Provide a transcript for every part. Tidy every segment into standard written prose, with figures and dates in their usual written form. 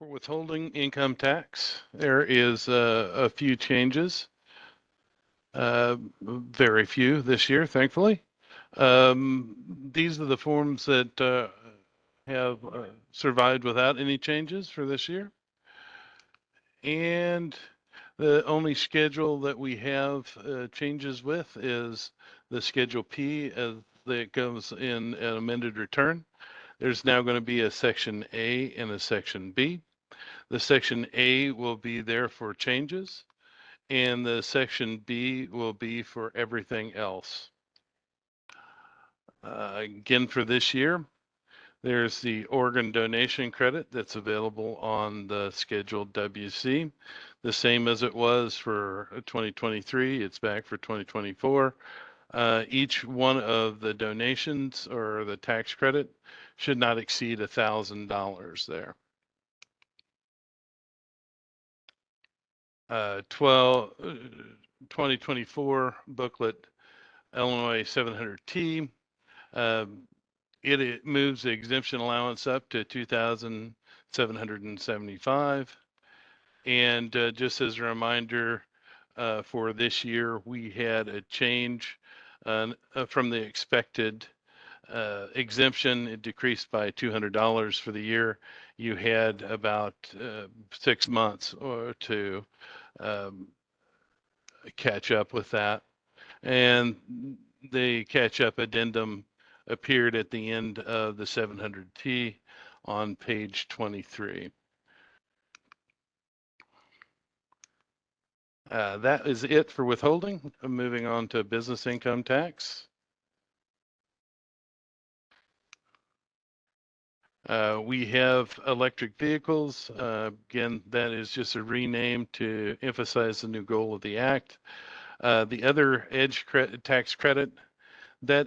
For withholding income tax, there is a few changes. Very few this year, thankfully. These are the forms that have survived without any changes for this year. And the only schedule that we have changes with is the Schedule P that goes in an amended return. There's now going to be a Section A and a Section B. The Section A will be there for changes, and the Section B will be for everything else. Again, for this year, there's the organ donation credit that's available on the Schedule WC, the same as it was for 2023. It's back for 2024. Each one of the donations or the tax credit should not exceed $1,000 there. 2024 booklet Illinois 700T. It moves the exemption allowance up to 2,775. And just as a reminder, for this year, we had a change from the expected exemption. It decreased by $200 for the year. You had about 6 months or to catch up with that. And the catch-up addendum appeared at the end of the 700T on page 23. That is it for withholding. Moving on to business income tax. We have electric vehicles. Again, that is just a rename to emphasize the new goal of the act. The other EDGE tax credit, that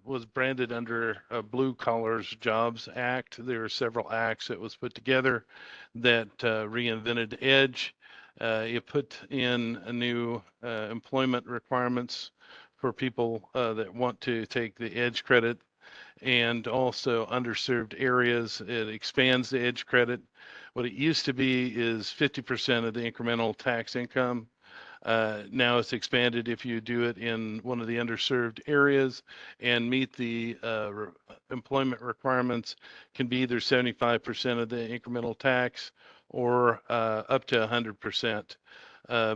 was branded under a Blue Collars Jobs Act. There are several acts that was put together that reinvented EDGE. It put in a new employment requirements for people that want to take the EDGE credit, and also underserved areas. It expands the EDGE credit. What it used to be is 50% of the incremental tax income. Now it's expanded if you do it in one of the underserved areas and meet the employment requirements, can be either 75% of the incremental tax or up to 100%.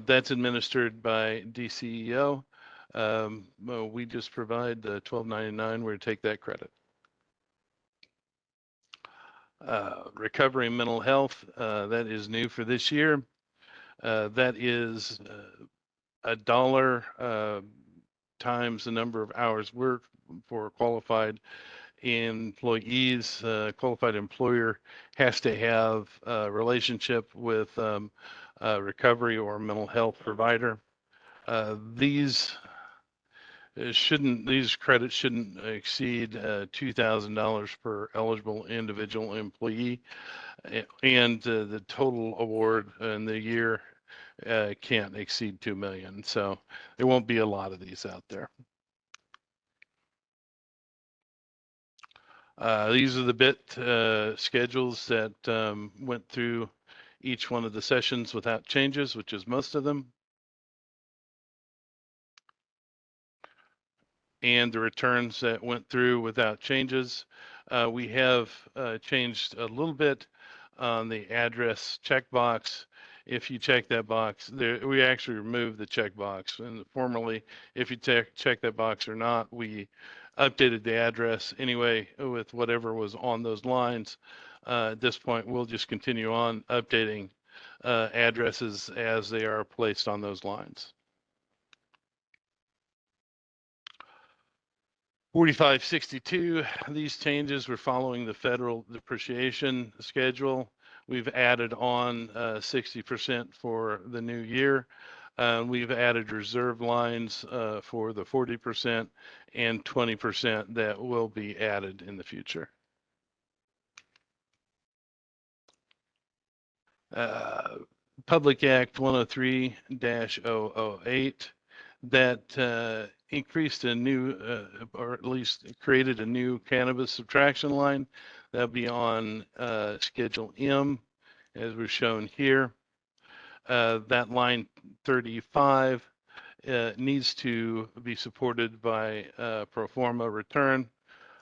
That's administered by DCEO. We just provide the $12.99 where to take that credit. Recovery and mental health, that is new for this year. That is $1 times the number of hours worked for qualified employees. Qualified employer has to have a relationship with a recovery or mental health provider. These credits shouldn't exceed $2,000 per eligible individual employee, and the total award in the year can't exceed $2 million. So there won't be a lot of these out there. These are the bit schedules that went through each one of the sessions without changes, which is most of them. And the returns that went through without changes. We have changed a little bit on the address checkbox. If you check that box, we actually removed the checkbox. And formerly, if you check that box or not, we updated the address anyway with whatever was on those lines. At this point, we'll just continue on updating addresses as they are placed on those lines. 4562, these changes were following the federal depreciation schedule. We've added on 60% for the new year. We've added reserve lines for the 40% and 20% that will be added in the future. Public Act 103-008, that increased a new, or at least created a new cannabis subtraction line. That'll be on Schedule M. as was shown here. That line 35 needs to be supported by pro forma return.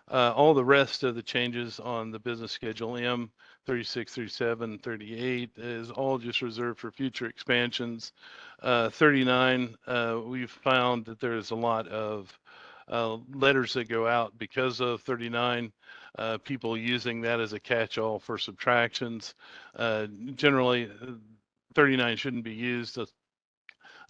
All the rest of the changes on the business schedule M, 36, 37, 38 is all just reserved for future expansions. 39, we've found that there's a lot of letters that go out because of 39, people using that as a catch-all for subtractions. Generally, 39 shouldn't be used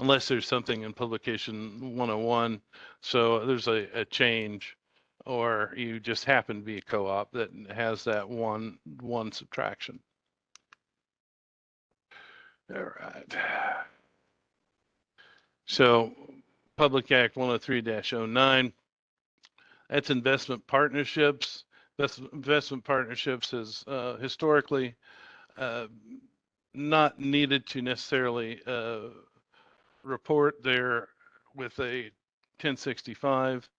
unless there's something in publication 101. So there's a change, or you just happen to be a co-op that has that one subtraction. All right. So Public Act 103-09, that's investment partnerships. Investment partnerships is historically not needed to necessarily report there with a 1065.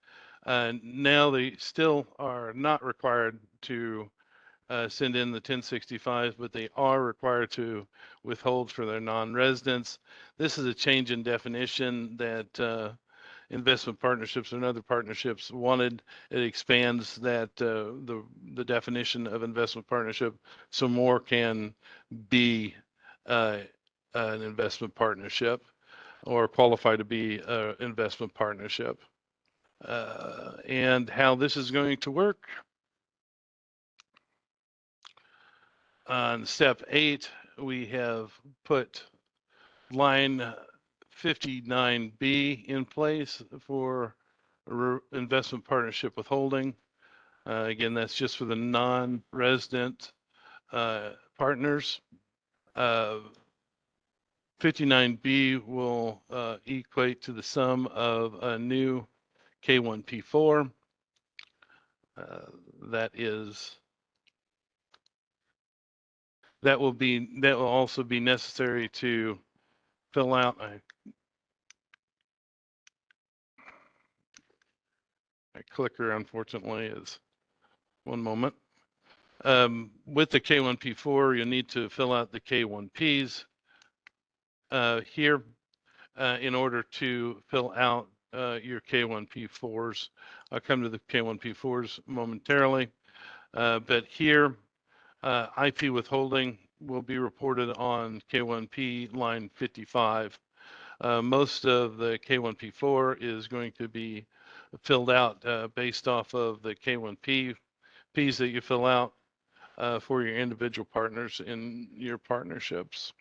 Now they still are not required to send in the 1065s, but they are required to withhold for their non-residents. This is a change in definition that investment partnerships and other partnerships wanted. It expands that the definition of investment partnership so more can be an investment partnership or qualify to be an investment partnership. And how this is going to work. On step 8, we have put line 59B in place for investment partnership withholding. Again, that's just for the non-resident partners. 59B will equate to the sum of a new K1P4. That will also be necessary to fill out. My clicker, unfortunately, is one moment. With the K1P4, you'll need to fill out the K1Ps here in order to fill out your K1P4s. I'll come to the K1P4s momentarily, but here IP withholding will be reported on K1P line 55. Most of the K1P4 is going to be filled out based off of the K1Ps that you fill out for your individual partners in your partnerships.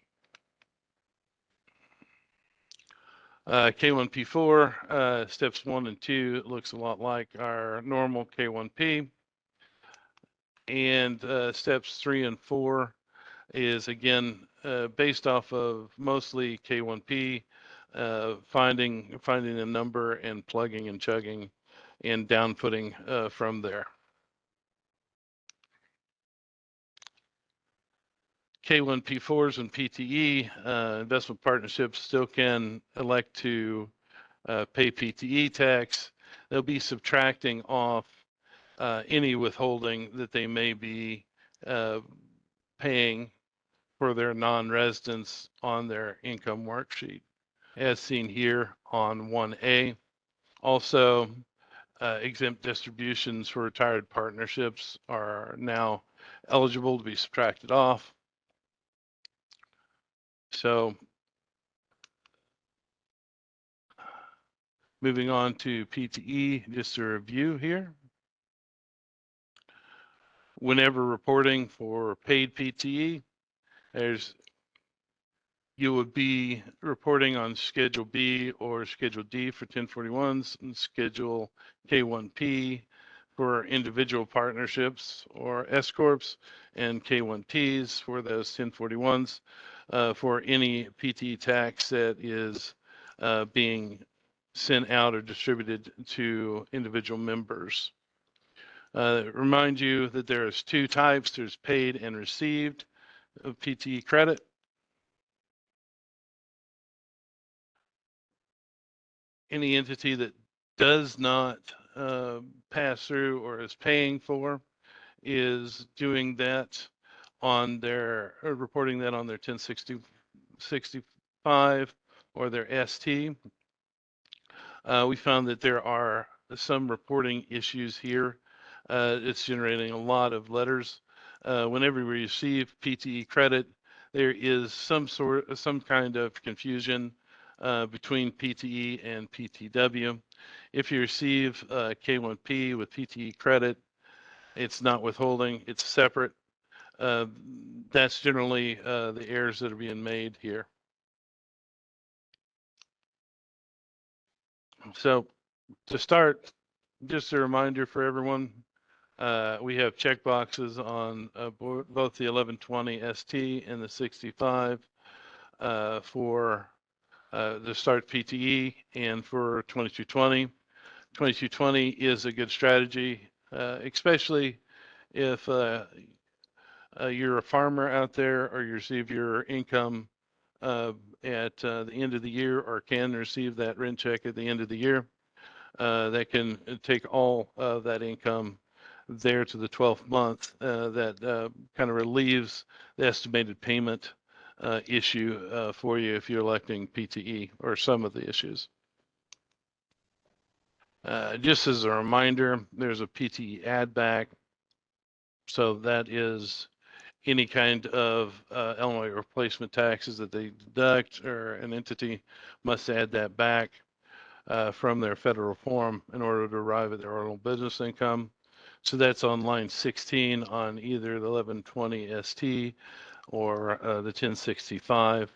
K1P4, steps 1 and 2, it looks a lot like our normal K1P. And steps 3 and 4 is again based off of mostly K1P, finding a number and plugging and chugging and downputting from there. K1P4s and PTE investment partnerships still can elect to pay PTE tax. They'll be subtracting off any withholding that they may be paying for their non-residents on their income worksheet, as seen here on 1A. Also, exempt distributions for retired partnerships are now eligible to be subtracted off. So moving on to PTE, just a review here. Whenever reporting for paid PTE, you would be reporting on Schedule B or Schedule D for 1041s and Schedule K1P for individual partnerships or S Corps and K1Ps for those 1041s for any PTE tax that is being sent out or distributed to individual members. Remind you that there's 2 types. There's paid and received of PTE credit. Any entity that does not pass through or is paying for is doing that on their reporting that on their 1065 or their ST. We found that there are some reporting issues here. It's generating a lot of letters. Whenever we receive PTE credit, there is some kind of confusion between PTE and PTW. If you receive K1P with PTE credit, it's not withholding, it's separate. That's generally the errors that are being made here. So to start, just a reminder for everyone, we have check boxes on both the 1120 ST and the 65 for the start PTE and for 2220. 2220 is a good strategy, especially if you're a farmer out there or you receive your income at the end of the year or can receive that rent check at the end of the year. That can take all of that income there to the 12th month. That kind of relieves the estimated payment issue for you if you're electing PTE or some of the issues. Just as a reminder, there's a PTE add back. So that is any kind of Illinois replacement taxes that they deduct, or an entity must add that back from their federal form in order to arrive at their ordinary business income. So that's on line 16 on either the 1120 ST or the 1065,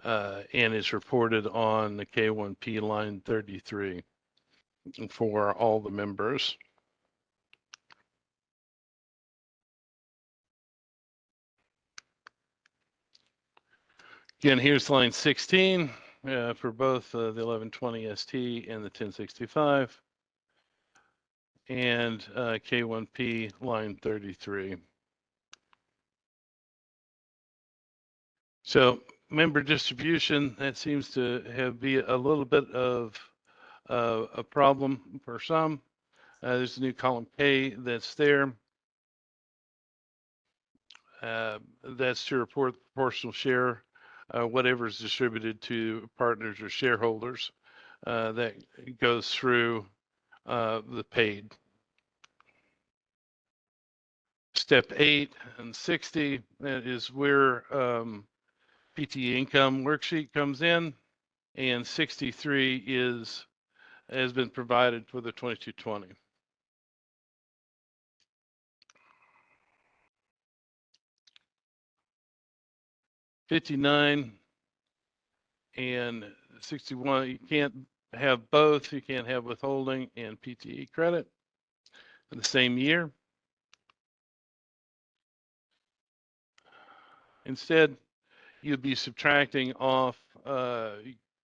and it's reported on the K1P line 33 for all the members. Again, here's line 16 for both the 1120 ST and the 1065, and K1P line 33. So member distribution, that seems to be a little bit of a problem for some. There's a new column K that's there. That's to report the proportional share, whatever is distributed to partners or shareholders. That goes through the paid. Step 8 and 60, that is where PTE income worksheet comes in, and 63 has been provided for the 2220. '59 and 61, you can't have both. You can't have withholding and PTE credit in the same year. Instead, you'd be subtracting off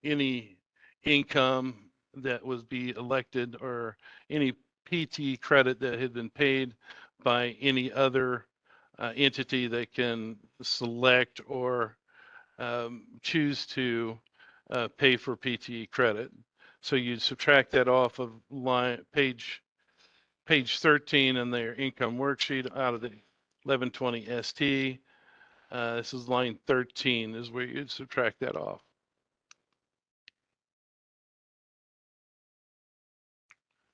any income that was be elected or any PT credit that had been paid by any other entity that can select or choose to pay for PTE credit. So you'd subtract that off of page 13 in their income worksheet out of the 1120 ST. This is line 13 is where you'd subtract that off.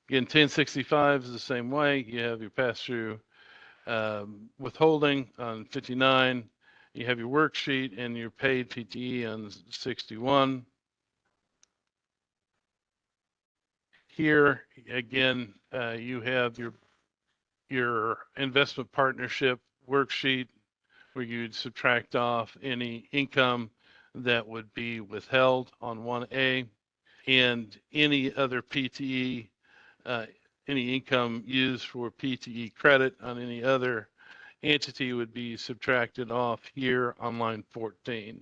Again, 1065 is the same way. You have your pass-through withholding on 59. You have your worksheet and your paid PTE on 61. Here, again, you have your investment partnership worksheet where you'd subtract off any income that would be withheld on 1A, and any other PTE, any income used for PTE credit on any other entity would be subtracted off here on line 14.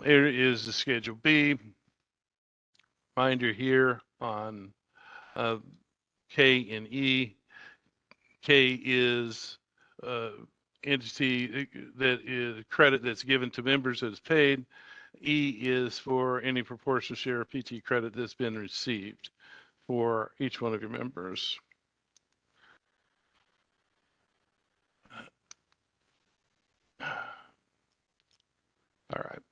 Here is the Schedule B. Reminder here on K and E. K is entity that is credit that's given to members that is paid. E is for any proportional share of PT credit that's been received. for each one of your members. All right.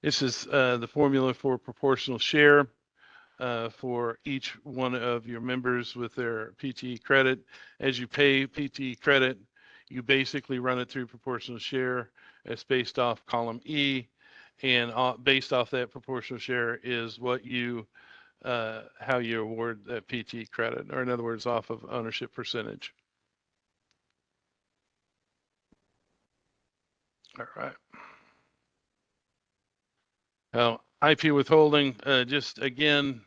This is the formula for proportional share for each one of your members with their PTE credit. As you pay PTE credit, you basically run it through proportional share. It's based off column E, and based off that proportional share is what you how you award that PTE credit, or in other words, off of ownership percentage. All right. Now, IP withholding, just again,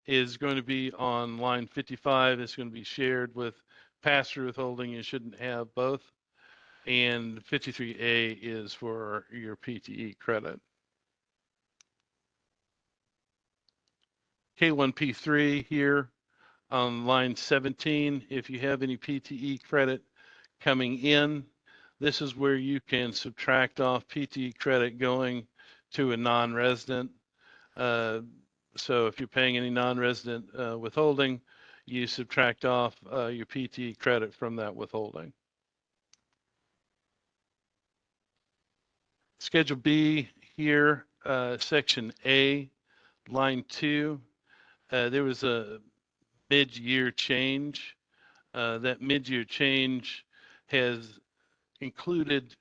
is going to be on line 55. It's going to be shared with pass-through withholding. You shouldn't have both. And 53A is for your PTE credit. K1P3 here on line 17. If you have any PTE credit coming in, this is where you can subtract off PTE credit going to a non-resident. So if you're paying any non-resident withholding, you subtract off your PTE credit from that withholding. Schedule B here, section A, line 2. There was a mid-year change. That mid-year change has included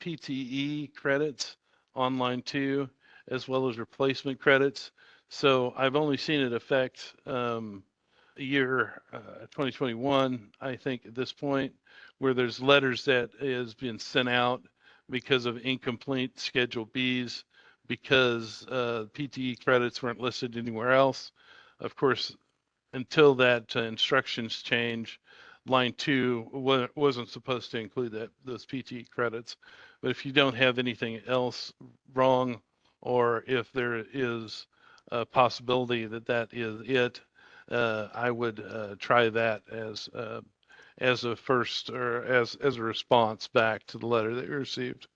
PTE credits on line 2, as well as replacement credits. So I've only seen it affect year 2021, I think at this point, where there's letters that has been sent out because of incomplete Schedule Bs, because PTE credits weren't listed anywhere else. Of course, until that instructions change, line 2 wasn't supposed to include those PTE credits. But if you don't have anything else wrong, or if there is a possibility that that is it, I would try that as a first, or as a response back to the letter that you received.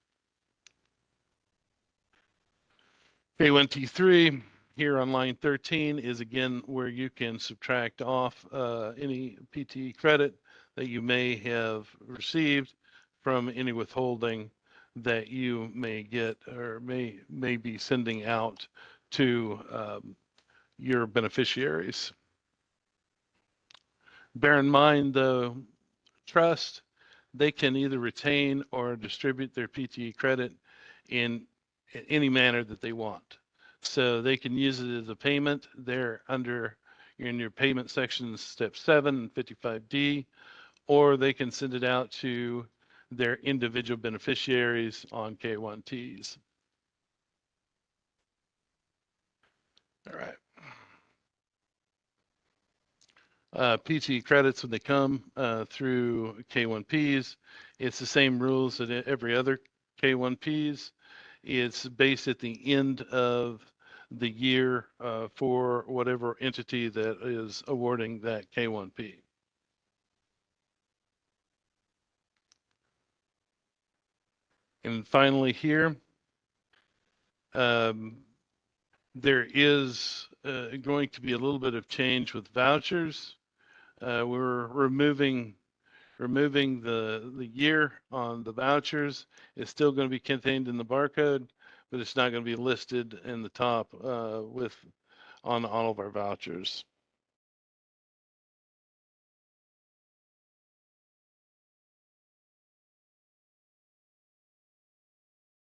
K1T3 here on line 13 is again where you can subtract off any PTE credit that you may have received from any withholding that you may get or may be sending out to your beneficiaries. Bear in mind, the trust, they can either retain or distribute their PTE credit in any manner that they want. So they can use it as a payment. They're in your payment section, step 7, 55D, or they can send it out to their individual beneficiaries on K1Ts. All right. PTE credits, when they come through K1Ps, it's the same rules that every other K1Ps. It's based at the end of the year for whatever entity that is awarding that K1P. And finally here, there is going to be a little bit of change with vouchers. We're removing the year on the vouchers. It's still going to be contained in the barcode, but it's not going to be listed in the top on all of our vouchers.